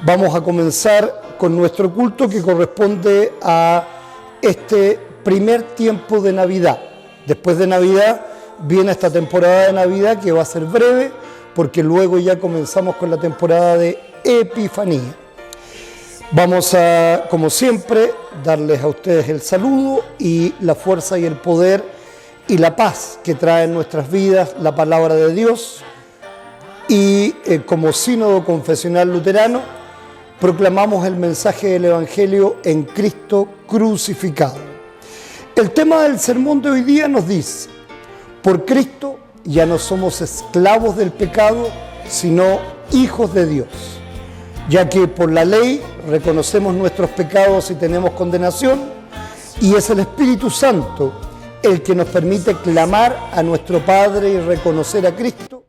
Vamos a comenzar con nuestro culto que corresponde a este primer tiempo de Navidad. Después de Navidad viene esta temporada de Navidad que va a ser breve porque luego ya comenzamos con la temporada de Epifanía. Vamos a, como siempre, darles a ustedes el saludo y la fuerza y el poder y la paz que trae en nuestras vidas la palabra de Dios. Y como sínodo confesional luterano, proclamamos el mensaje del Evangelio en Cristo crucificado. El tema del sermón de hoy día nos dice: por Cristo ya no somos esclavos del pecado, sino hijos de Dios, ya que por la ley reconocemos nuestros pecados y tenemos condenación, y es el Espíritu Santo el que nos permite clamar a nuestro Padre y reconocer a Cristo.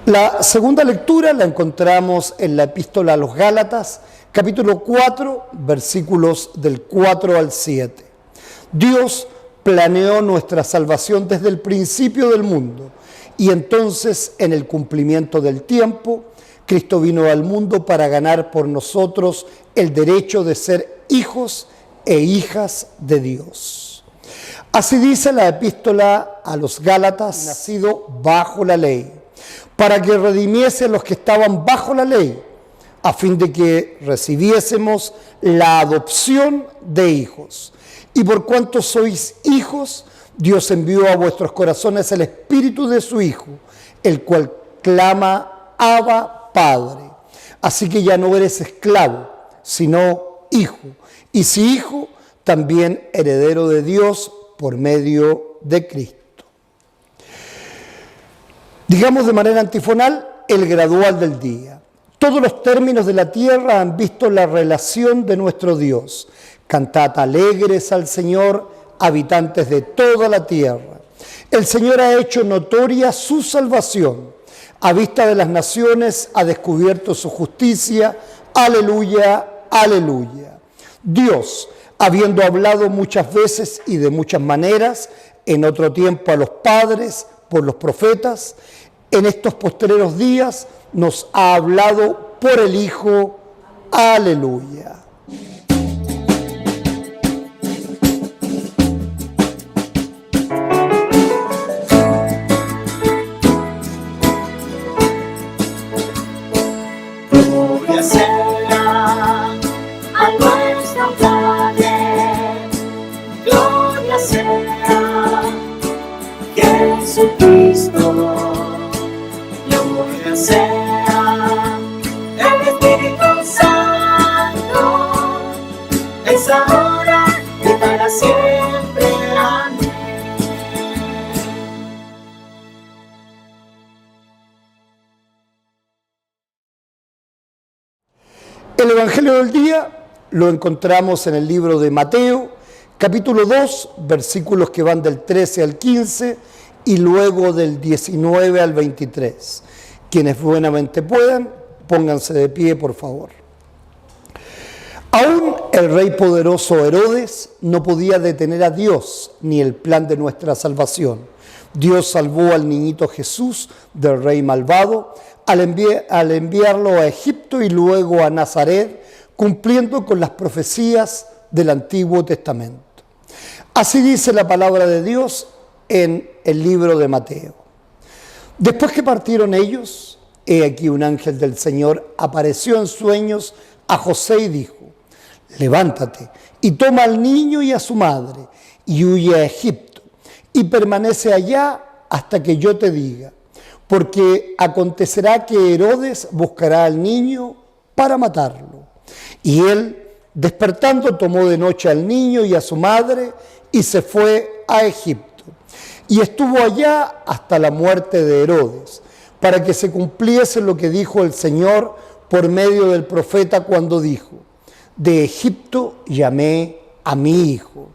La segunda lectura la encontramos en la epístola a los Gálatas, capítulo 4, versículos del 4 al 7. Dios planeó nuestra salvación desde el principio del mundo, y entonces, en el cumplimiento del tiempo, Cristo vino al mundo para ganar por nosotros el derecho de ser hijos e hijas de Dios. Así dice la epístola a los Gálatas: nacido bajo la ley, para que redimiese a los que estaban bajo la ley, a fin de que recibiésemos la adopción de hijos. Y por cuanto sois hijos, Dios envió a vuestros corazones el Espíritu de su Hijo, el cual clama: Abba, Padre. Así que ya no eres esclavo, sino hijo. Y si hijo, también heredero de Dios por medio de Cristo. Digamos de manera antifonal el gradual del día. Todos los términos de la tierra han visto la relación de nuestro Dios. Cantad alegres al Señor, habitantes de toda la tierra. El Señor ha hecho notoria su salvación. A vista de las naciones ha descubierto su justicia. Aleluya, aleluya. Dios, habiendo hablado muchas veces y de muchas maneras, en otro tiempo a los padres por los profetas, en estos postreros días nos ha hablado por el Hijo. Aleluya. Gloria sea a nuestro Padre, gloria sea Jesucristo. Gloria sea el Espíritu Santo, es ahora y para siempre. Amén. El Evangelio del día lo encontramos en el libro de Mateo, capítulo 2, versículos que van del 13 al 15 y luego del 19 al 23. Quienes buenamente puedan, pónganse de pie, por favor. Aún el rey poderoso Herodes no podía detener a Dios ni el plan de nuestra salvación. Dios salvó al niñito Jesús del rey malvado al enviarlo a Egipto y luego a Nazaret, cumpliendo con las profecías del Antiguo Testamento. Así dice la palabra de Dios en el libro de Mateo. Después que partieron ellos, he aquí un ángel del Señor apareció en sueños a José y dijo: levántate y toma al niño y a su madre y huye a Egipto y permanece allá hasta que yo te diga, porque acontecerá que Herodes buscará al niño para matarlo. Y él, despertando, tomó de noche al niño y a su madre y se fue a Egipto. Y estuvo allá hasta la muerte de Herodes, para que se cumpliese lo que dijo el Señor por medio del profeta cuando dijo: de Egipto llamé a mi hijo.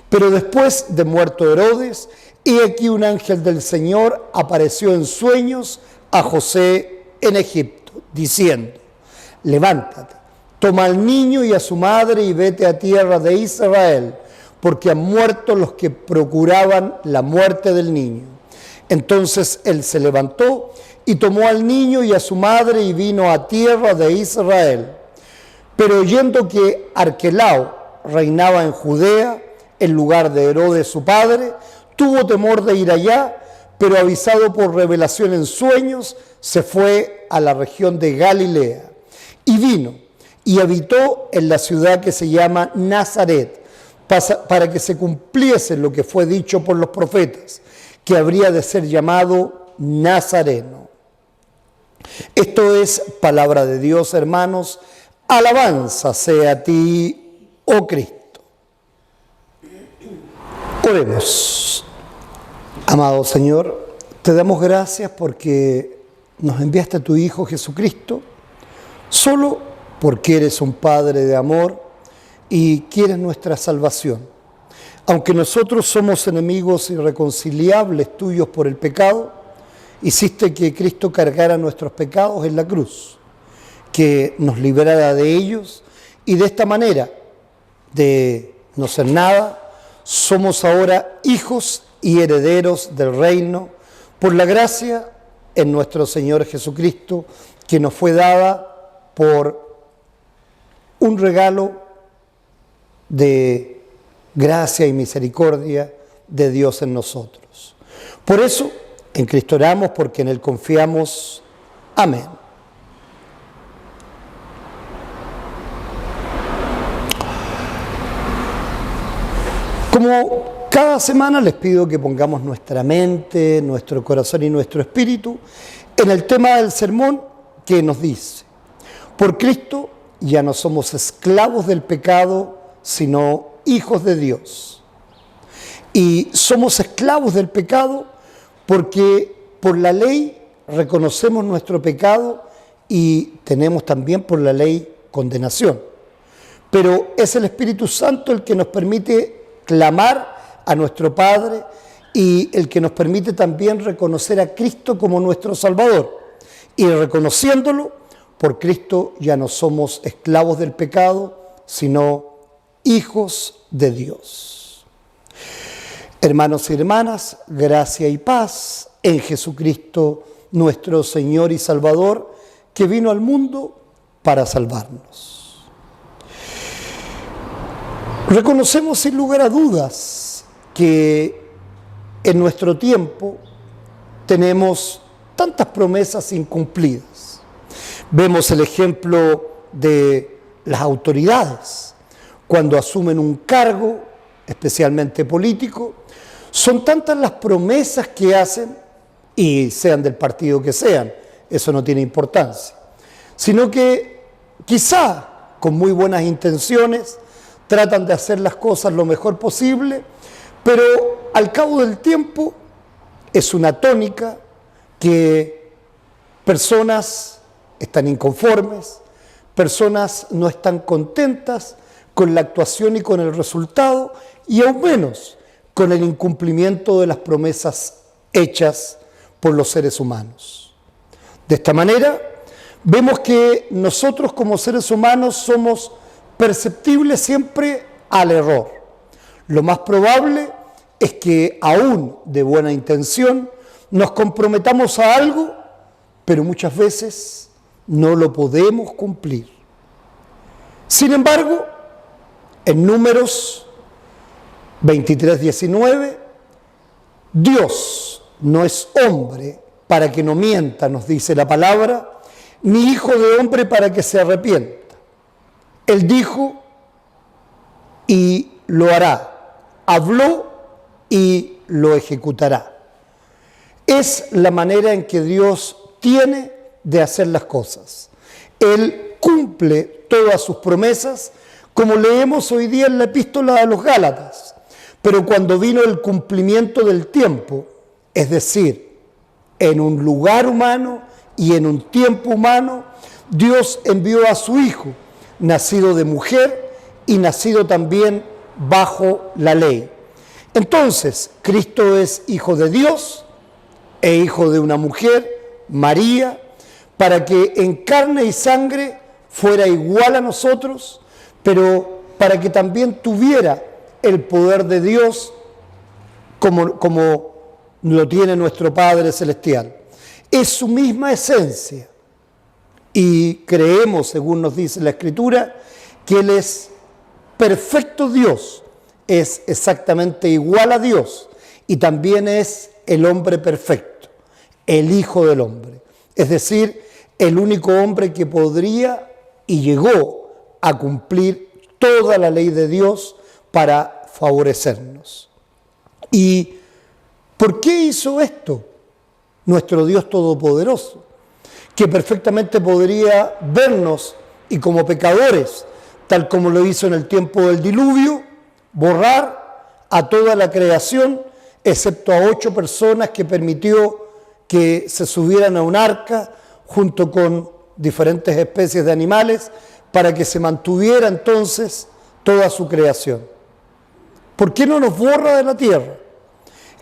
Pero después de muerto Herodes, he aquí un ángel del Señor apareció en sueños a José en Egipto, diciendo: levántate, toma al niño y a su madre y vete a tierra de Israel, porque han muerto los que procuraban la muerte del niño. Entonces él se levantó y tomó al niño y a su madre y vino a tierra de Israel. Pero oyendo que Arquelao reinaba en Judea, en lugar de Herodes su padre, tuvo temor de ir allá, pero avisado por revelación en sueños, se fue a la región de Galilea. Y vino y habitó en la ciudad que se llama Nazaret, para que se cumpliese lo que fue dicho por los profetas, que habría de ser llamado Nazareno. Esto es palabra de Dios, hermanos. Alabanza sea a ti, oh Cristo. Oremos. Amado Señor, te damos gracias porque nos enviaste a tu Hijo Jesucristo, solo porque eres un Padre de amor y quieres nuestra salvación. Aunque nosotros somos enemigos irreconciliables tuyos por el pecado, hiciste que Cristo cargara nuestros pecados en la cruz, que nos liberara de ellos, y de esta manera, de no ser nada, somos ahora hijos y herederos del reino, por la gracia en nuestro Señor Jesucristo, que nos fue dada por un regalo de gracia y misericordia de Dios en nosotros. Por eso, en Cristo oramos, porque en Él confiamos. Amén. Como cada semana les pido que pongamos nuestra mente, nuestro corazón y nuestro espíritu en el tema del sermón que nos dice: por Cristo ya no somos esclavos del pecado, sino hijos de Dios. Y somos esclavos del pecado porque por la ley reconocemos nuestro pecado y tenemos también por la ley condenación. Pero es el Espíritu Santo el que nos permite clamar a nuestro Padre y el que nos permite también reconocer a Cristo como nuestro Salvador. Y reconociéndolo, por Cristo ya no somos esclavos del pecado, sino hijos de Dios. Hermanos y hermanas, gracia y paz en Jesucristo, nuestro Señor y Salvador, que vino al mundo para salvarnos. Reconocemos sin lugar a dudas que en nuestro tiempo tenemos tantas promesas incumplidas. Vemos el ejemplo de las autoridades cuando asumen un cargo, especialmente político. Son tantas las promesas que hacen, y sean del partido que sean, eso no tiene importancia, sino que quizá con muy buenas intenciones tratan de hacer las cosas lo mejor posible, pero al cabo del tiempo es una tónica que personas están inconformes, personas no están contentas con la actuación y con el resultado, y aún menos con el incumplimiento de las promesas hechas por los seres humanos. De esta manera, vemos que nosotros como seres humanos somos perceptible siempre al error. Lo más probable es que aún de buena intención nos comprometamos a algo, pero muchas veces no lo podemos cumplir. Sin embargo, en Números 23:19, Dios no es hombre para que no mienta, nos dice la palabra, ni hijo de hombre para que se arrepienta. Él dijo y lo hará, habló y lo ejecutará. Es la manera en que Dios tiene de hacer las cosas. Él cumple todas sus promesas, como leemos hoy día en la epístola a los Gálatas. Pero cuando vino el cumplimiento del tiempo, es decir, en un lugar humano y en un tiempo humano, Dios envió a su Hijo, nacido de mujer y nacido también bajo la ley. Entonces, Cristo es hijo de Dios e hijo de una mujer, María, para que en carne y sangre fuera igual a nosotros, pero para que también tuviera el poder de Dios como lo tiene nuestro Padre Celestial. Es su misma esencia y creemos, según nos dice la Escritura, que Él es perfecto Dios, es exactamente igual a Dios y también es el hombre perfecto, el Hijo del Hombre, es decir, el único hombre que podría y llegó a cumplir toda la ley de Dios para favorecernos. ¿Y por qué hizo esto nuestro Dios Todopoderoso? Que perfectamente podría vernos y como pecadores, tal como lo hizo en el tiempo del diluvio, borrar a toda la creación, excepto a 8 personas que permitió que se subieran a un arca junto con diferentes especies de animales para que se mantuviera entonces toda su creación. ¿Por qué no nos borra de la tierra?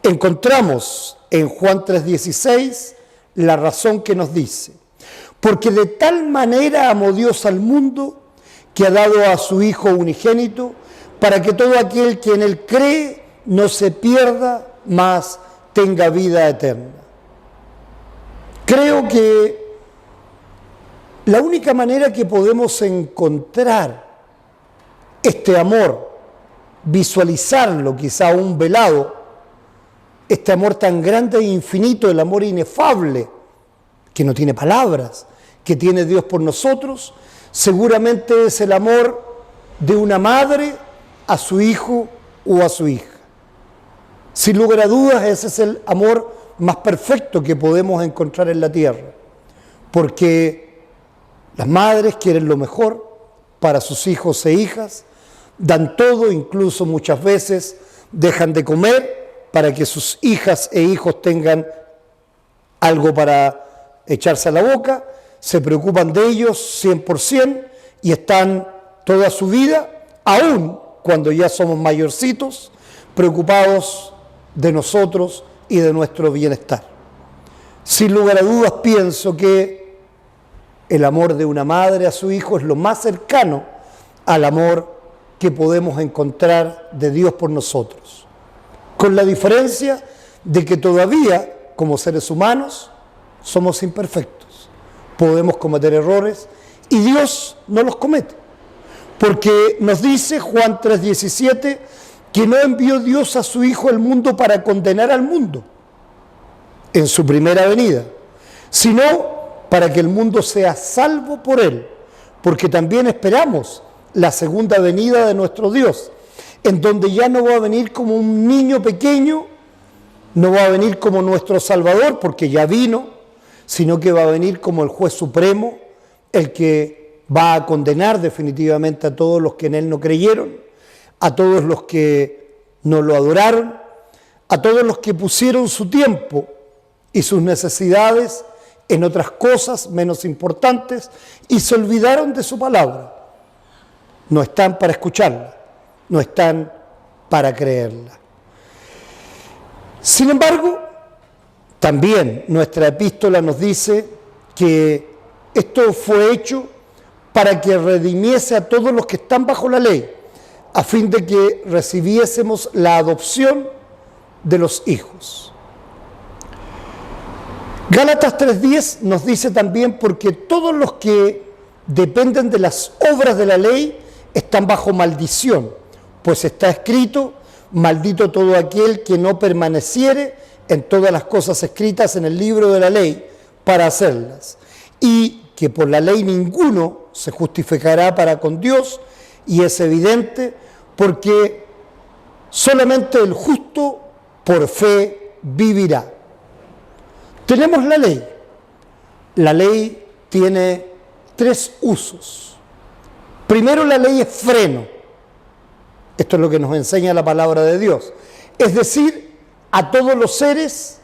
Encontramos en Juan 3:16 la razón que nos dice: porque de tal manera amó Dios al mundo que ha dado a su Hijo unigénito, para que todo aquel que en Él cree no se pierda, mas tenga vida eterna. Creo que la única manera que podemos encontrar este amor, visualizarlo quizá aún velado, este amor tan grande e infinito, el amor inefable, que no tiene palabras, que tiene Dios por nosotros, seguramente es el amor de una madre a su hijo o a su hija. Sin lugar a dudas, ese es el amor más perfecto que podemos encontrar en la tierra, porque las madres quieren lo mejor para sus hijos e hijas, dan todo, incluso muchas veces dejan de comer para que sus hijas e hijos tengan algo para echarse a la boca, se preocupan de ellos 100% y están toda su vida, aún cuando ya somos mayorcitos, preocupados de nosotros y de nuestro bienestar. Sin lugar a dudas, pienso que el amor de una madre a su hijo es lo más cercano al amor que podemos encontrar de Dios por nosotros, con la diferencia de que todavía, como seres humanos, somos imperfectos, podemos cometer errores y Dios no los comete, porque nos dice Juan 3:17 que no envió Dios a su Hijo al mundo para condenar al mundo en su primera venida, sino para que el mundo sea salvo por Él, porque también esperamos la segunda venida de nuestro Dios, en donde ya no va a venir como un niño pequeño, no va a venir como nuestro Salvador, porque ya vino, sino que va a venir como el juez supremo, el que va a condenar definitivamente a todos los que en Él no creyeron, a todos los que no lo adoraron, a todos los que pusieron su tiempo y sus necesidades en otras cosas menos importantes y se olvidaron de su palabra. No están para escucharla, no están para creerla. Sin embargo, también nuestra epístola nos dice que esto fue hecho para que redimiese a todos los que están bajo la ley, a fin de que recibiésemos la adopción de los hijos. Gálatas 3:10 nos dice también: porque todos los que dependen de las obras de la ley están bajo maldición, pues está escrito: maldito todo aquel que no permaneciere en todas las cosas escritas en el libro de la ley para hacerlas, y que por la ley ninguno se justificará para con Dios, y es evidente, porque solamente el justo por fe vivirá. Tenemos la ley. La ley tiene 3 usos. Primero, la ley es freno. Esto es lo que nos enseña la palabra de Dios. Es decir, a todos los seres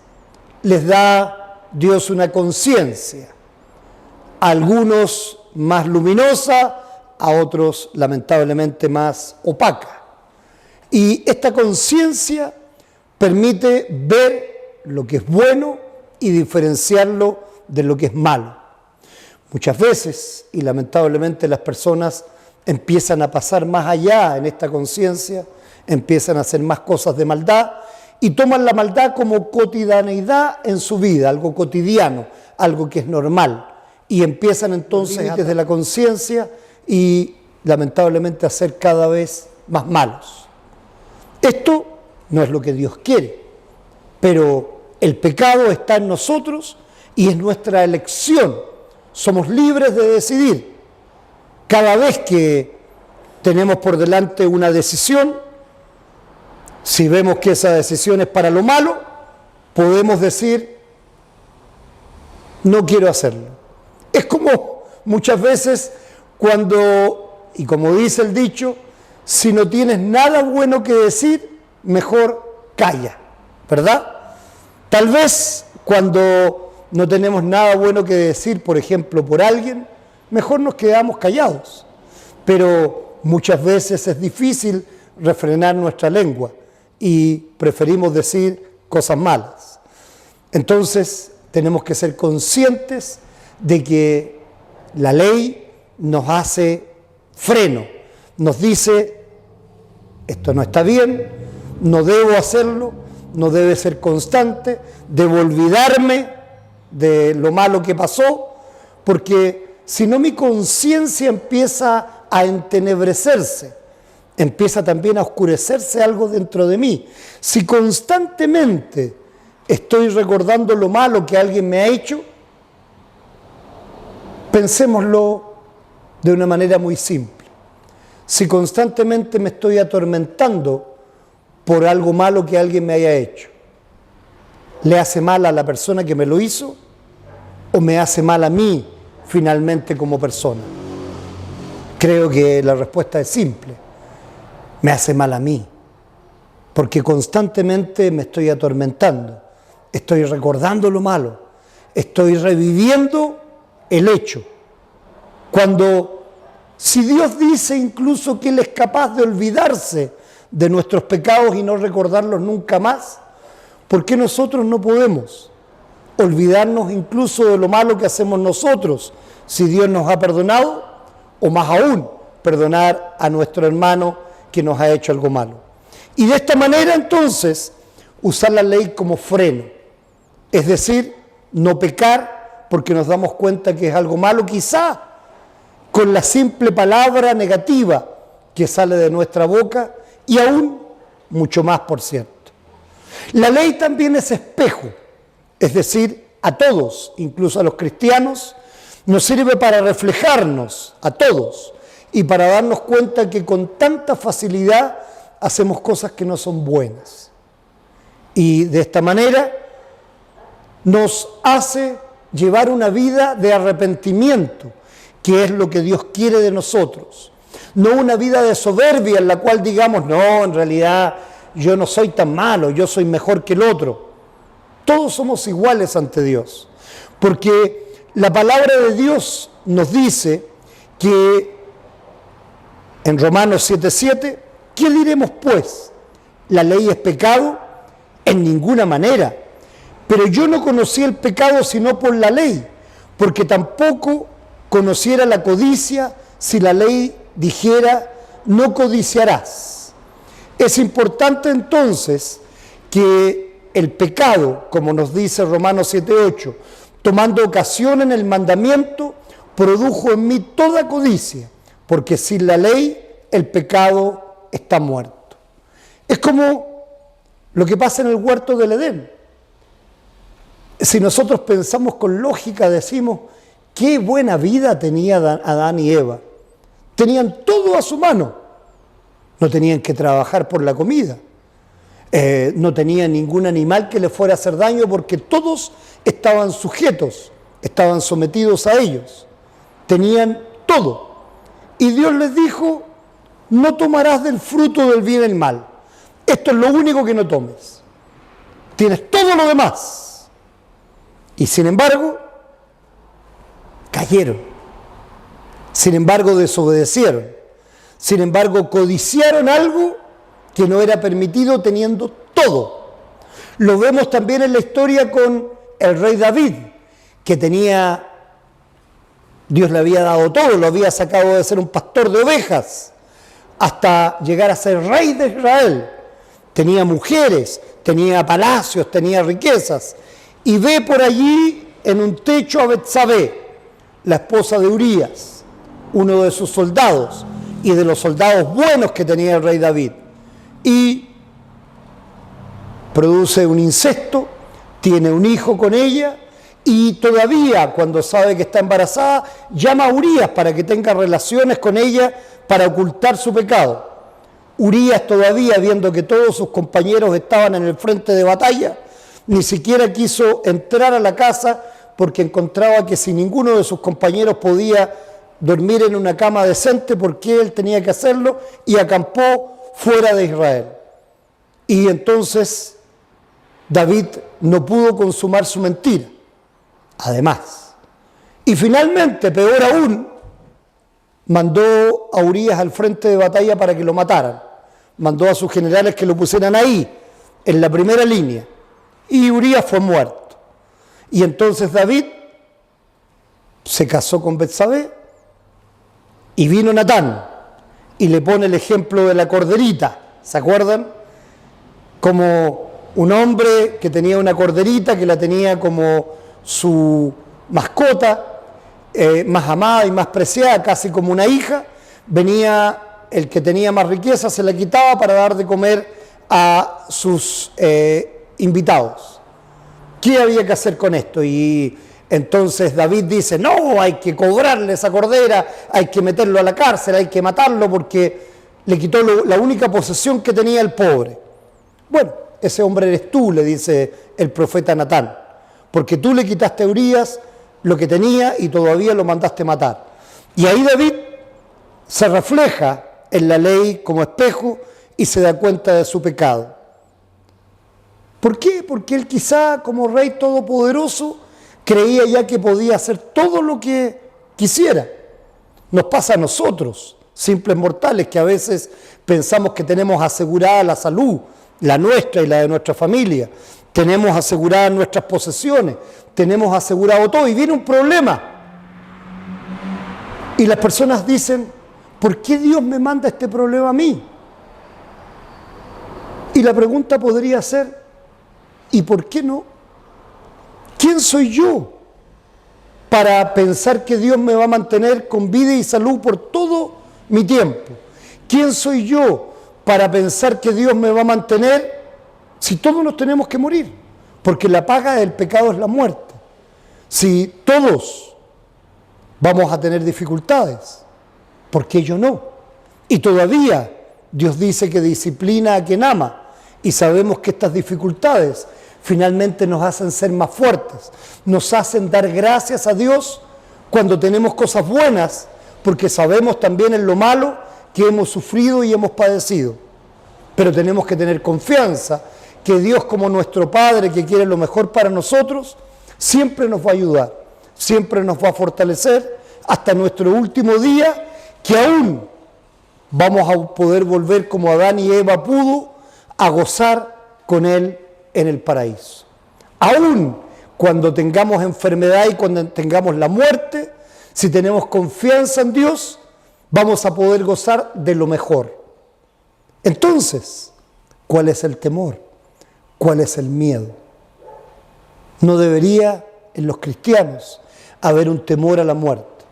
les da Dios una conciencia. A algunos más luminosa, a otros lamentablemente más opaca. Y esta conciencia permite ver lo que es bueno y diferenciarlo de lo que es malo. Muchas veces, y lamentablemente, las personas empiezan a pasar más allá en esta conciencia, empiezan a hacer más cosas de maldad y toman la maldad como cotidianeidad en su vida, algo cotidiano, algo que es normal. Y empiezan entonces desde la conciencia y lamentablemente a ser cada vez más malos. Esto no es lo que Dios quiere, pero el pecado está en nosotros y es nuestra elección. Somos libres de decidir. Cada vez que tenemos por delante una decisión, si vemos que esa decisión es para lo malo, podemos decir: no quiero hacerlo. Es como muchas veces cuando, y como dice el dicho, si no tienes nada bueno que decir, mejor calla, ¿verdad? Tal vez cuando no tenemos nada bueno que decir, por ejemplo, por alguien, mejor nos quedamos callados. Pero muchas veces es difícil refrenar nuestra lengua y preferimos decir cosas malas. Entonces tenemos que ser conscientes de que la ley nos hace freno, nos dice: esto no está bien, no debo hacerlo, no debe ser constante, debo olvidarme de lo malo que pasó, porque si no, mi conciencia empieza a entenebrecerse, empieza también a oscurecerse algo dentro de mí. Si constantemente estoy recordando lo malo que alguien me ha hecho, pensémoslo de una manera muy simple. Si constantemente me estoy atormentando por algo malo que alguien me haya hecho, ¿le hace mal a la persona que me lo hizo o me hace mal a mí finalmente como persona? Creo que la respuesta es simple: me hace mal a mí, porque constantemente me estoy atormentando, estoy recordando lo malo, estoy reviviendo el hecho. Cuando, si Dios dice incluso que Él es capaz de olvidarse de nuestros pecados y no recordarlos nunca más, ¿por qué nosotros no podemos olvidarnos incluso de lo malo que hacemos nosotros, si Dios nos ha perdonado, o más aún, perdonar a nuestro hermano que nos ha hecho algo malo? Y de esta manera entonces usar la ley como freno, es decir, no pecar porque nos damos cuenta que es algo malo, quizá con la simple palabra negativa que sale de nuestra boca, y aún mucho más, por cierto. La ley también es espejo, es decir, a todos, incluso a los cristianos, nos sirve para reflejarnos a todos y para darnos cuenta que con tanta facilidad hacemos cosas que no son buenas. Y de esta manera nos hace llevar una vida de arrepentimiento, que es lo que Dios quiere de nosotros. No una vida de soberbia en la cual digamos: no, en realidad yo no soy tan malo, yo soy mejor que el otro. Todos somos iguales ante Dios, porque la palabra de Dios nos dice que en Romanos 7:7, ¿qué diremos pues? ¿La ley es pecado? En ninguna manera. Pero yo no conocí el pecado sino por la ley, porque tampoco conociera la codicia si la ley dijera no codiciarás. Es importante entonces que el pecado, como nos dice Romanos 7:8, tomando ocasión en el mandamiento, produjo en mí toda codicia, porque sin la ley el pecado está muerto. Es como lo que pasa en el huerto del Edén. Si nosotros pensamos con lógica, decimos, qué buena vida tenía Adán y Eva. Tenían todo a su mano. No tenían que trabajar por la comida. No tenían ningún animal que les fuera a hacer daño porque todos estaban sujetos, estaban sometidos a ellos. Tenían todo. Y Dios les dijo, no tomarás del fruto del bien y el mal. Esto es lo único que no tomes. Tienes todo lo demás. Y sin embargo, cayeron. Sin embargo, desobedecieron. Sin embargo, codiciaron algo que no era permitido teniendo todo. Lo vemos también en la historia con el rey David, que tenía, Dios le había dado todo, lo había sacado de ser un pastor de ovejas, hasta llegar a ser rey de Israel. Tenía mujeres, tenía palacios, tenía riquezas, y ve por allí en un techo a Betsabé, la esposa de Urías, uno de sus soldados, y de los soldados buenos que tenía el rey David, y produce un incesto, tiene un hijo con ella, y todavía cuando sabe que está embarazada, llama a Urías para que tenga relaciones con ella para ocultar su pecado. Urías todavía, viendo que todos sus compañeros estaban en el frente de batalla, ni siquiera quiso entrar a la casa porque encontraba que si ninguno de sus compañeros podía dormir en una cama decente, ¿por qué él tenía que hacerlo? Y acampó fuera de Israel. Y entonces David no pudo consumar su mentira. Además, y finalmente, peor aún, mandó a Urías al frente de batalla para que lo mataran. Mandó a sus generales que lo pusieran ahí, en la primera línea. Y Urías fue muerto. Y entonces David se casó con Betsabé y vino Natán y le pone el ejemplo de la corderita. ¿Se acuerdan? Como un hombre que tenía una corderita, que la tenía como su mascota, más amada y más preciada, casi como una hija. Venía el que tenía más riqueza, se la quitaba para dar de comer a sus invitados. ¿Qué había que hacer con esto? Y entonces David dice, no, hay que cobrarle esa cordera, hay que meterlo a la cárcel, hay que matarlo porque le quitó la única posesión que tenía el pobre. Bueno, ese hombre eres tú, le dice el profeta Natán, porque tú le quitaste a Urías lo que tenía y todavía lo mandaste matar. Y ahí David se refleja en la ley como espejo y se da cuenta de su pecado. ¿Por qué? Porque él quizá como rey todopoderoso creía ya que podía hacer todo lo que quisiera. Nos pasa a nosotros, simples mortales, que a veces pensamos que tenemos asegurada la salud, la nuestra y la de nuestra familia. Tenemos aseguradas nuestras posesiones, tenemos asegurado todo y viene un problema. Y las personas dicen, ¿por qué Dios me manda este problema a mí? Y la pregunta podría ser, ¿y por qué no? ¿Quién soy yo para pensar que Dios me va a mantener con vida y salud por todo mi tiempo? ¿Quién soy yo para pensar que Dios me va a mantener si todos nos tenemos que morir? Porque la paga del pecado es la muerte. Si todos vamos a tener dificultades, ¿por qué yo no? Y todavía Dios dice que disciplina a quien ama, y sabemos que estas dificultades finalmente nos hacen ser más fuertes, nos hacen dar gracias a Dios cuando tenemos cosas buenas, porque sabemos también en lo malo que hemos sufrido y hemos padecido. Pero tenemos que tener confianza que Dios, como nuestro Padre que quiere lo mejor para nosotros, siempre nos va a ayudar, siempre nos va a fortalecer hasta nuestro último día, que aún vamos a poder volver como Adán y Eva pudo a gozar con Él en el paraíso. Aún cuando tengamos enfermedad y cuando tengamos la muerte, Si tenemos confianza en Dios, vamos a poder gozar de lo mejor. Entonces, ¿cuál es el temor? ¿Cuál es el miedo? No debería en los cristianos haber un temor a la muerte.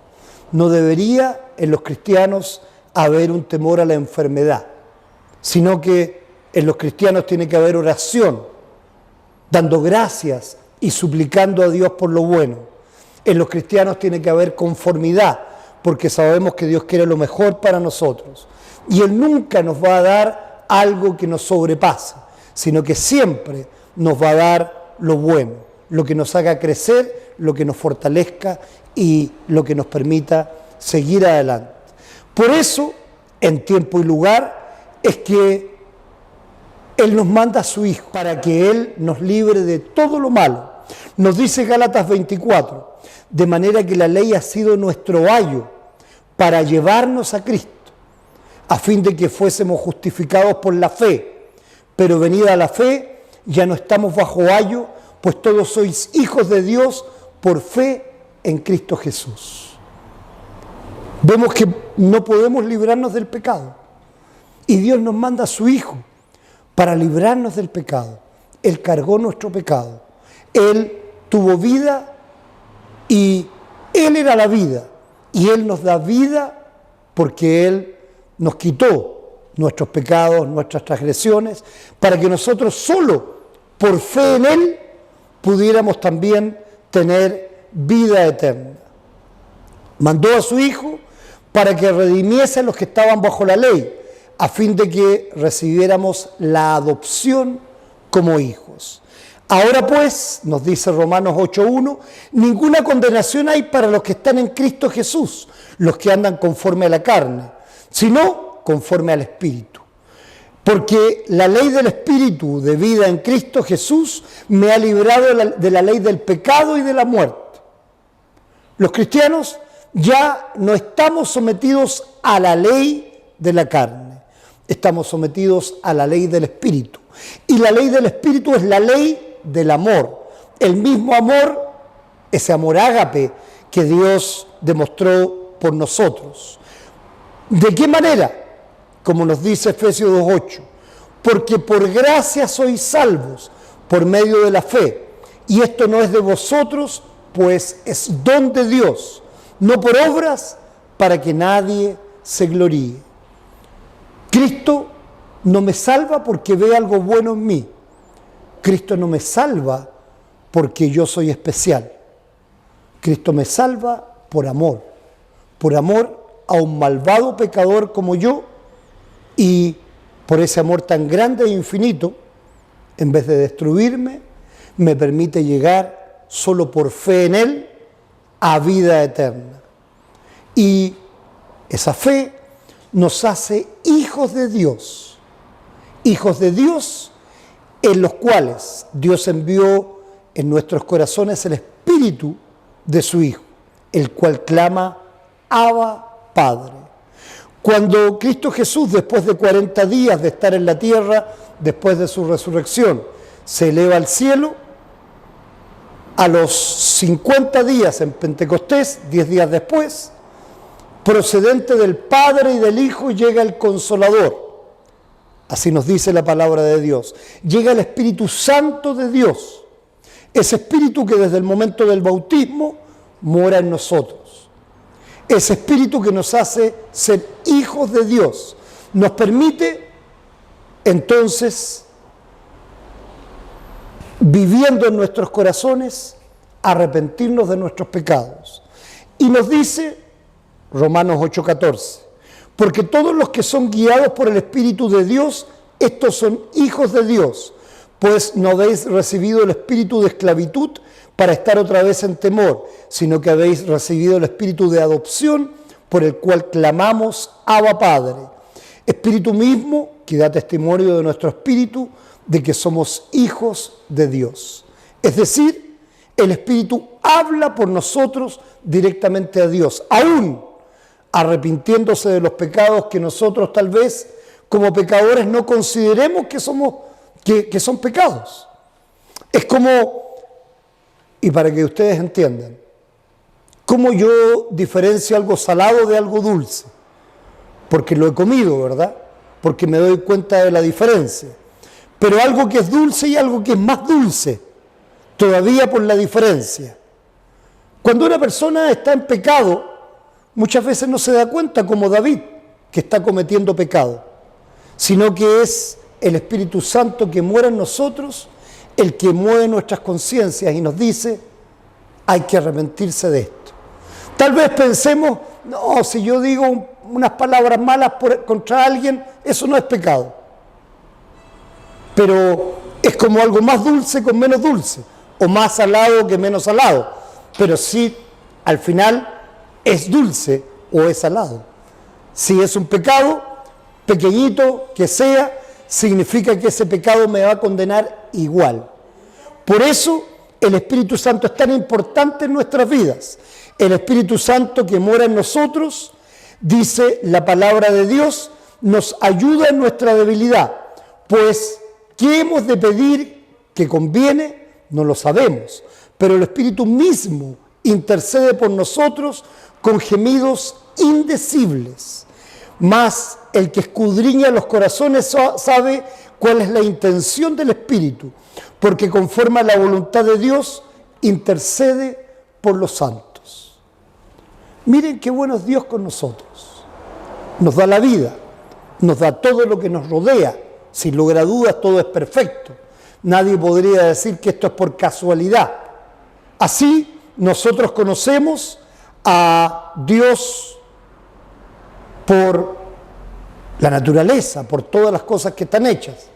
No debería en los cristianos haber un temor a la enfermedad, sino que en los cristianos tiene que haber oración, dando gracias y suplicando a Dios por lo bueno. En los cristianos tiene que haber conformidad, porque sabemos que Dios quiere lo mejor para nosotros. Y Él nunca nos va a dar algo que nos sobrepase, sino que siempre nos va a dar lo bueno, lo que nos haga crecer, lo que nos fortalezca y lo que nos permita seguir adelante. Por eso, en tiempo y lugar, es que Él nos manda a su Hijo para que Él nos libre de todo lo malo. Nos dice Gálatas 24, de manera que la ley ha sido nuestro ayo para llevarnos a Cristo, a fin de que fuésemos justificados por la fe. Pero venida la fe, ya no estamos bajo ayo, pues todos sois hijos de Dios por fe en Cristo Jesús. Vemos que no podemos librarnos del pecado. Y Dios nos manda a su Hijo para librarnos del pecado. Él cargó nuestro pecado. Él tuvo vida y Él era la vida. Y Él nos da vida porque Él nos quitó nuestros pecados, nuestras transgresiones, para que nosotros solo por fe en Él pudiéramos también tener vida eterna. Mandó a su Hijo para que redimiese a los que estaban bajo la ley, a fin de que recibiéramos la adopción como hijos. Ahora pues, nos dice Romanos 8:1, ninguna condenación hay para los que están en Cristo Jesús, los que andan conforme a la carne, sino conforme al Espíritu. Porque la ley del Espíritu de vida en Cristo Jesús me ha librado de la ley del pecado y de la muerte. Los cristianos ya no estamos sometidos a la ley de la carne, estamos sometidos a la ley del Espíritu. Y la ley del Espíritu es la ley del amor, el mismo amor, ese amor ágape que Dios demostró por nosotros. ¿De qué manera? Como nos dice Efesios 2:8, porque por gracia sois salvos por medio de la fe, y esto no es de vosotros, pues es don de Dios, no por obras, para que nadie se gloríe. Cristo no me salva porque ve algo bueno en mí. Cristo no me salva porque yo soy especial. Cristo me salva por amor a un malvado pecador como yo, y por ese amor tan grande e infinito, en vez de destruirme, me permite llegar solo por fe en Él a vida eterna. Y esa fe nos hace hijos de Dios en los cuales Dios envió en nuestros corazones el Espíritu de su Hijo, el cual clama, Abba, Padre. Cuando Cristo Jesús, después de 40 días de estar en la tierra, después de su resurrección, se eleva al cielo, a los 50 días en Pentecostés, 10 días después, procedente del Padre y del Hijo, llega el Consolador. Así nos dice la palabra de Dios. Llega el Espíritu Santo de Dios, ese Espíritu que desde el momento del bautismo mora en nosotros. Ese Espíritu que nos hace ser hijos de Dios, nos permite entonces, viviendo en nuestros corazones, arrepentirnos de nuestros pecados. Y nos dice Romanos 8:14, porque todos los que son guiados por el Espíritu de Dios, estos son hijos de Dios, pues no habéis recibido el espíritu de esclavitud para estar otra vez en temor, sino que habéis recibido el espíritu de adopción, por el cual clamamos, Abba, Padre. Espíritu mismo que da testimonio de nuestro espíritu de que somos hijos de Dios. Es decir, el Espíritu habla por nosotros directamente a Dios, aún arrepintiéndose de los pecados que nosotros tal vez como pecadores no consideremos que son pecados. Es como, y para que ustedes entiendan, ¿Cómo yo diferencio algo salado de algo dulce? Porque lo he comido, ¿verdad? Porque me doy cuenta de la diferencia. Pero algo que es dulce y algo que es más dulce, todavía por la diferencia. Cuando una persona está en pecado, muchas veces no se da cuenta, como David, que está cometiendo pecado, sino que es el Espíritu Santo que mora en nosotros, el que mueve nuestras conciencias y nos dice, hay que arrepentirse de esto. Tal vez pensemos, no, si yo digo unas palabras malas contra alguien, eso no es pecado. Pero es como algo más dulce con menos dulce, o más salado que menos salado. Pero sí, al final, es dulce o es salado. Si es un pecado, pequeñito que sea, significa que ese pecado me va a condenar igual. Por eso el Espíritu Santo es tan importante en nuestras vidas. El Espíritu Santo que mora en nosotros, dice la palabra de Dios, nos ayuda en nuestra debilidad. Pues, ¿qué hemos de pedir que conviene? No lo sabemos. Pero el Espíritu mismo intercede por nosotros con gemidos indecibles. Mas el que escudriña los corazones sabe cuál es la intención del Espíritu, porque conforme a la voluntad de Dios intercede por los santos. Miren qué bueno es Dios con nosotros. Nos da la vida, nos da todo lo que nos rodea. Sin lugar a dudas, todo es perfecto. Nadie podría decir que esto es por casualidad. Así, nosotros conocemos a Dios por la naturaleza, por todas las cosas que están hechas.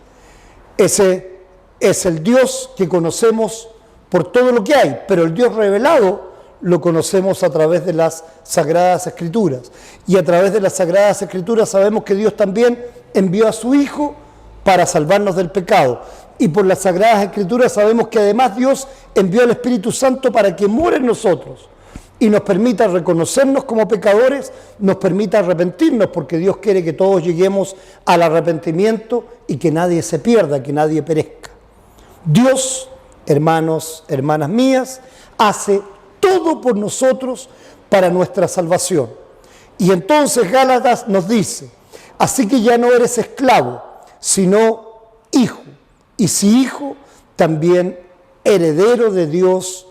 Ese es el Dios que conocemos por todo lo que hay, pero el Dios revelado lo conocemos a través de las Sagradas Escrituras. Y a través de las Sagradas Escrituras sabemos que Dios también envió a su Hijo para salvarnos del pecado. Y por las Sagradas Escrituras sabemos que además Dios envió al Espíritu Santo para que muera en nosotros y nos permita reconocernos como pecadores, nos permita arrepentirnos, porque Dios quiere que todos lleguemos al arrepentimiento y que nadie se pierda, que nadie perezca. Dios, hermanos, hermanas mías, hace todo por nosotros para nuestra salvación. Y entonces Gálatas nos dice, así que ya no eres esclavo, sino hijo. Y si hijo, también heredero de Dios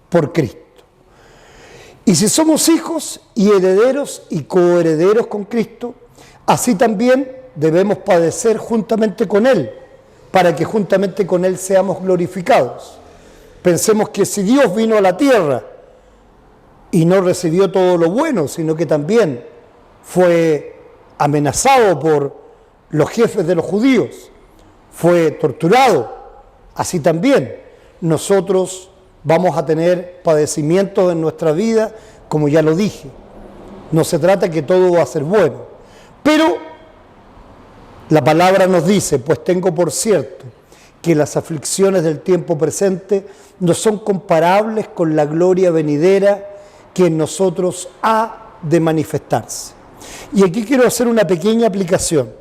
por Cristo. Y si somos hijos y herederos y coherederos con Cristo, así también debemos padecer juntamente con Él, para que juntamente con Él seamos glorificados. Pensemos que si Dios vino a la tierra y no recibió todo lo bueno, sino que también fue amenazado por los jefes de los judíos, fue torturado, así también nosotros vamos a tener padecimientos en nuestra vida, como ya lo dije. No se trata que todo va a ser bueno, pero la palabra nos dice, pues tengo por cierto que las aflicciones del tiempo presente no son comparables con la gloria venidera que en nosotros ha de manifestarse. Y aquí quiero hacer una pequeña aplicación.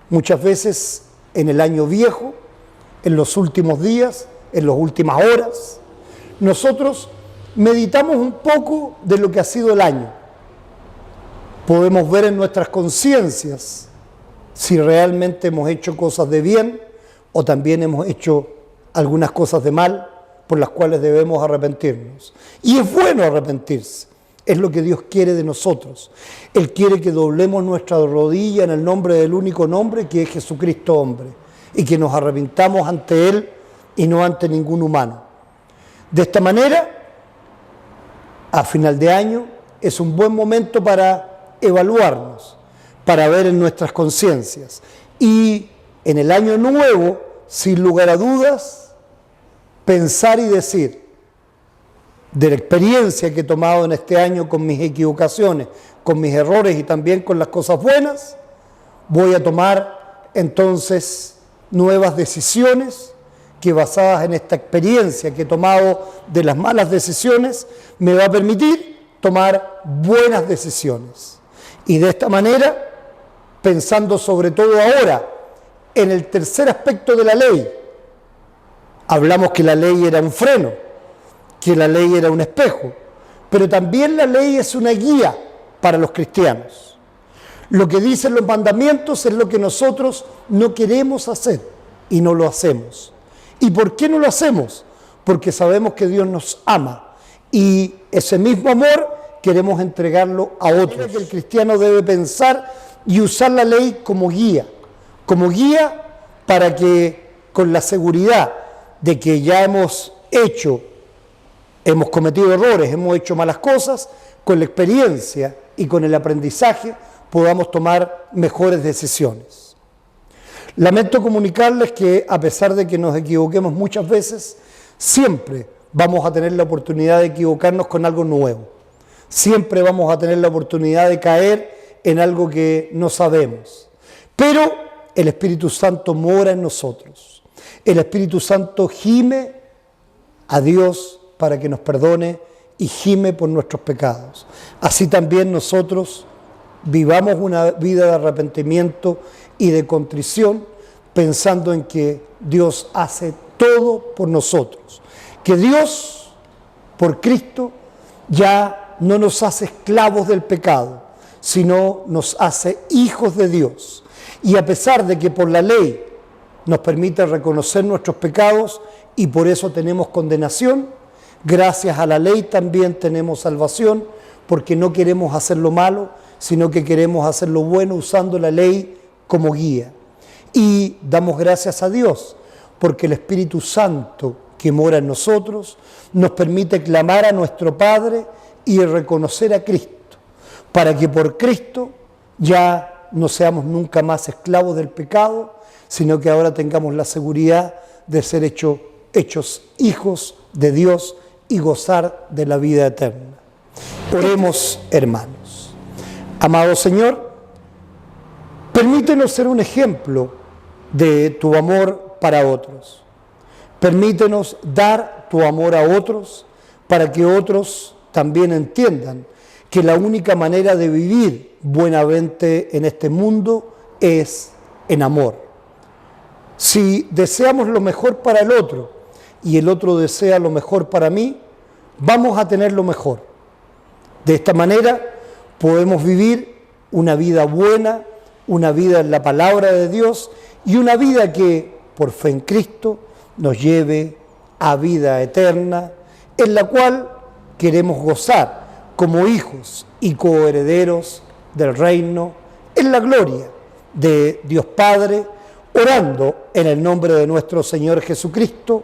Muchas veces en el año viejo, en los últimos días, en las últimas horas, nosotros meditamos un poco de lo que ha sido el año. Podemos ver en nuestras conciencias si realmente hemos hecho cosas de bien o también hemos hecho algunas cosas de mal por las cuales debemos arrepentirnos. Y es bueno arrepentirse, es lo que Dios quiere de nosotros. Él quiere que doblemos nuestra rodilla en el nombre del único nombre que es Jesucristo hombre y que nos arrepintamos ante Él y no ante ningún humano. De esta manera, a final de año, es un buen momento para evaluarnos, para ver en nuestras conciencias. Y en el año nuevo, sin lugar a dudas, pensar y decir, de la experiencia que he tomado en este año con mis equivocaciones, con mis errores y también con las cosas buenas, voy a tomar entonces nuevas decisiones que basadas en esta experiencia que he tomado de las malas decisiones, me va a permitir tomar buenas decisiones. Y de esta manera, pensando sobre todo ahora en el tercer aspecto de la ley, hablamos que la ley era un freno, que la ley era un espejo, pero también la ley es una guía para los cristianos. Lo que dicen los mandamientos es lo que nosotros no queremos hacer y no lo hacemos. ¿Y por qué no lo hacemos? Porque sabemos que Dios nos ama y ese mismo amor queremos entregarlo a otros. El cristiano debe pensar y usar la ley como guía para que con la seguridad de que ya hemos cometido errores, hemos hecho malas cosas, con la experiencia y con el aprendizaje podamos tomar mejores decisiones. Lamento comunicarles que a pesar de que nos equivoquemos muchas veces, siempre vamos a tener la oportunidad de equivocarnos con algo nuevo. Siempre vamos a tener la oportunidad de caer en algo que no sabemos. Pero el Espíritu Santo mora en nosotros. El Espíritu Santo gime a Dios para que nos perdone y gime por nuestros pecados. Así también nosotros vivamos una vida de arrepentimiento y de contrición, pensando en que Dios hace todo por nosotros. Que Dios, por Cristo, ya no nos hace esclavos del pecado, sino nos hace hijos de Dios. Y a pesar de que por la ley nos permite reconocer nuestros pecados y por eso tenemos condenación, gracias a la ley también tenemos salvación, porque no queremos hacer lo malo, sino que queremos hacer lo bueno usando la ley como guía. Y damos gracias a Dios, porque el Espíritu Santo que mora en nosotros nos permite clamar a nuestro Padre y reconocer a Cristo, para que por Cristo ya no seamos nunca más esclavos del pecado, sino que ahora tengamos la seguridad de ser hechos hijos de Dios y gozar de la vida eterna. Oremos, hermanos. Amado Señor, permítenos ser un ejemplo de tu amor para otros. Permítenos dar tu amor a otros para que otros también entiendan que la única manera de vivir buenamente en este mundo es en amor. Si deseamos lo mejor para el otro y el otro desea lo mejor para mí, vamos a tener lo mejor. De esta manera podemos vivir una vida buena, una vida en la palabra de Dios y una vida que, por fe en Cristo, nos lleve a vida eterna, en la cual queremos gozar como hijos y coherederos del reino, en la gloria de Dios Padre, orando en el nombre de nuestro Señor Jesucristo.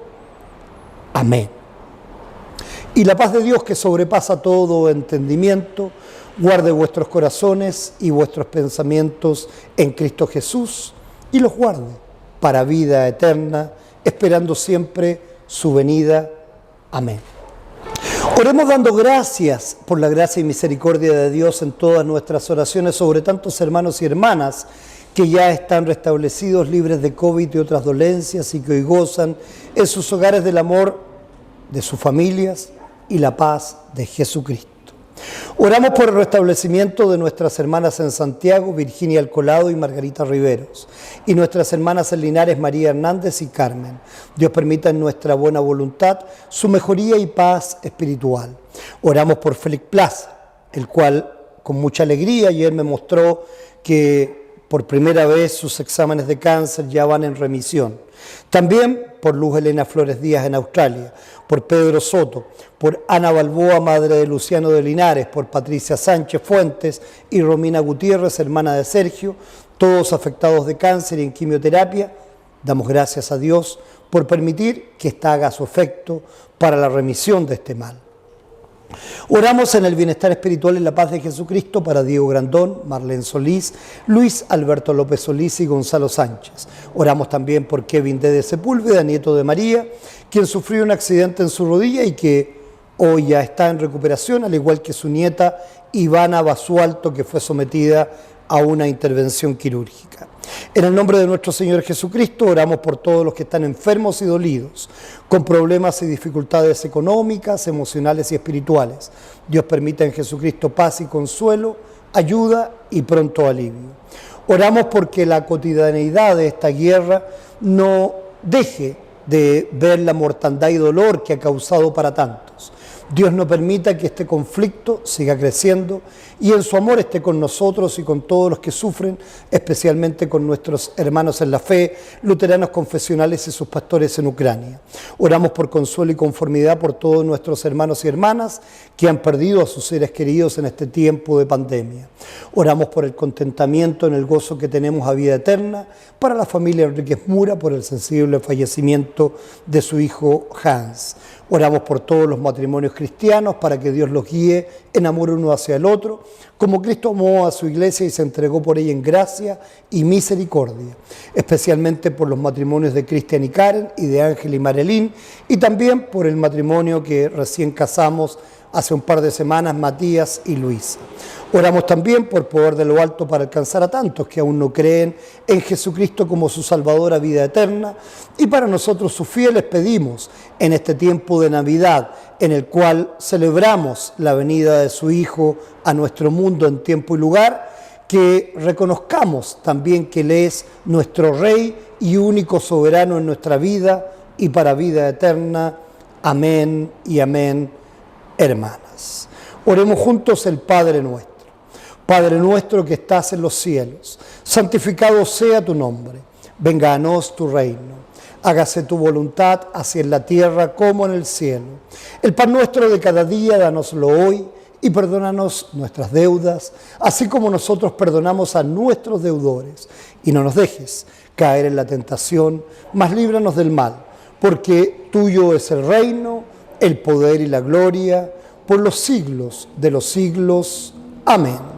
Amén. Y la paz de Dios, que sobrepasa todo entendimiento, guarde vuestros corazones y vuestros pensamientos en Cristo Jesús y los guarde para vida eterna, esperando siempre su venida. Amén. Oremos dando gracias por la gracia y misericordia de Dios en todas nuestras oraciones sobre tantos hermanos y hermanas que ya están restablecidos, libres de COVID y otras dolencias y que hoy gozan en sus hogares del amor de sus familias y la paz de Jesucristo. Oramos por el restablecimiento de nuestras hermanas en Santiago, Virginia Alcolado y Margarita Riveros, y nuestras hermanas en Linares, María Hernández y Carmen. Dios permita en nuestra buena voluntad su mejoría y paz espiritual. Oramos por Félix Plaza, el cual con mucha alegría ayer me mostró que por primera vez sus exámenes de cáncer ya van en remisión. También por Luz Helena Flores Díaz en Australia, por Pedro Soto, por Ana Balboa, madre de Luciano de Linares, por Patricia Sánchez Fuentes y Romina Gutiérrez, hermana de Sergio, todos afectados de cáncer y en quimioterapia. Damos gracias a Dios por permitir que ésta haga su efecto para la remisión de este mal. Oramos en el bienestar espiritual y la paz de Jesucristo para Diego Grandón, Marlene Solís, Luis Alberto López Solís y Gonzalo Sánchez. Oramos también por Kevin D. de Sepúlveda, nieto de María, quien sufrió un accidente en su rodilla y que hoy ya está en recuperación, al igual que su nieta Ivana Basualto, que fue sometida a una intervención quirúrgica. En el nombre de nuestro Señor Jesucristo oramos por todos los que están enfermos y dolidos, con problemas y dificultades económicas, emocionales y espirituales. Dios permita en Jesucristo paz y consuelo, ayuda y pronto alivio. Oramos porque la cotidianeidad de esta guerra no deje de ver la mortandad y dolor que ha causado para tantos. Dios no permita que este conflicto siga creciendo y en su amor esté con nosotros y con todos los que sufren, especialmente con nuestros hermanos en la fe, luteranos confesionales y sus pastores en Ucrania. Oramos por consuelo y conformidad por todos nuestros hermanos y hermanas que han perdido a sus seres queridos en este tiempo de pandemia. Oramos por el contentamiento en el gozo que tenemos a vida eterna para la familia Enríquez Mura por el sensible fallecimiento de su hijo Hans. Oramos por todos los matrimonios cristianos para que Dios los guíe en amor uno hacia el otro, como Cristo amó a su iglesia y se entregó por ella en gracia y misericordia, especialmente por los matrimonios de Cristian y Karen y de Ángel y Marilyn, y también por el matrimonio que recién casamos hace un par de semanas, Matías y Luisa. Oramos también por poder de lo alto para alcanzar a tantos que aún no creen en Jesucristo como su Salvador a vida eterna, y para nosotros sus fieles pedimos en este tiempo de Navidad, en el cual celebramos la venida de su Hijo a nuestro mundo en tiempo y lugar, que reconozcamos también que Él es nuestro Rey y único soberano en nuestra vida y para vida eterna. Amén y amén, hermanas. Oremos juntos el Padre Nuestro. Padre nuestro que estás en los cielos, santificado sea tu nombre. Venga a nos tu reino. Hágase tu voluntad, así en la tierra como en el cielo. El pan nuestro de cada día, dánoslo hoy, y perdónanos nuestras deudas, así como nosotros perdonamos a nuestros deudores. Y no nos dejes caer en la tentación, mas líbranos del mal, porque tuyo es el reino, el poder y la gloria, por los siglos de los siglos. Amén.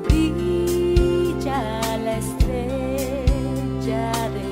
Brilla la estrella de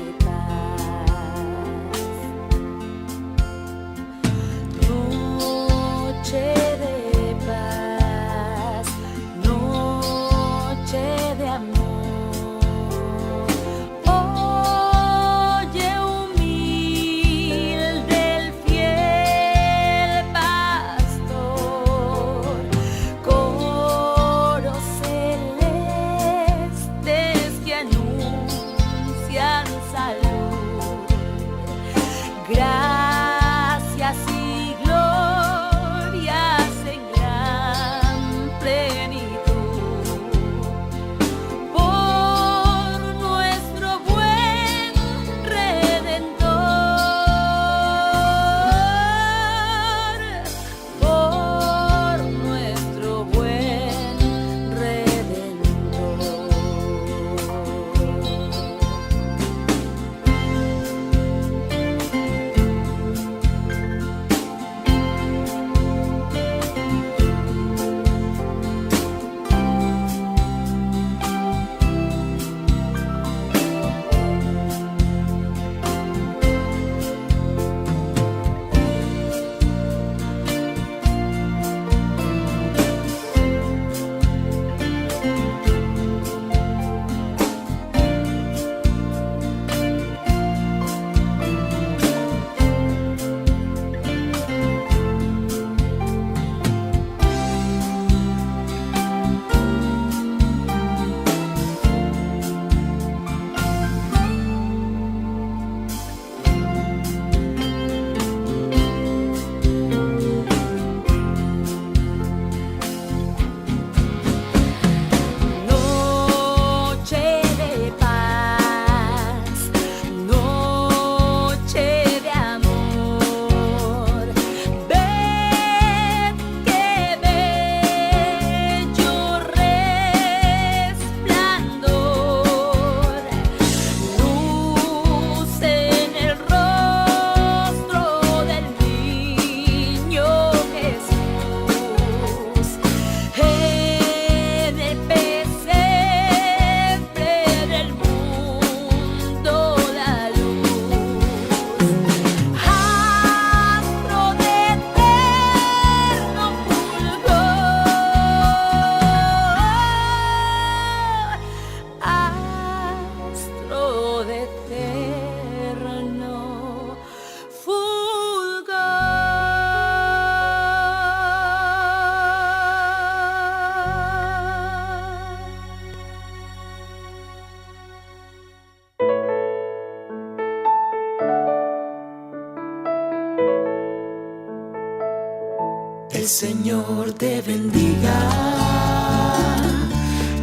Señor te bendiga,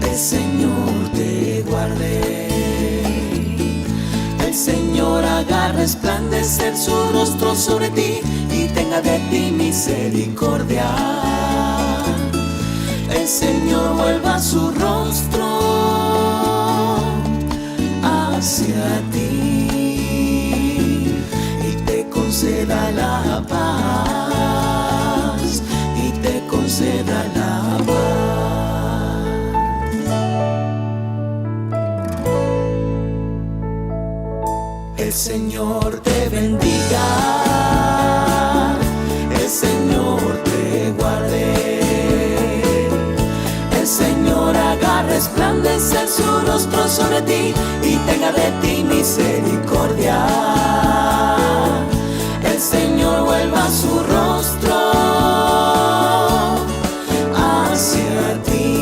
el Señor te guarde, el Señor haga resplandecer su rostro sobre ti y tenga de ti misericordia. El Señor vuelva su rostro hacia ti y te conceda la paz, y te conceda la paz. El Señor te bendiga, el Señor te guarde, el Señor haga resplandecer su rostro sobre ti y tenga de ti misericordia. El Señor vuelva su rostro hacia ti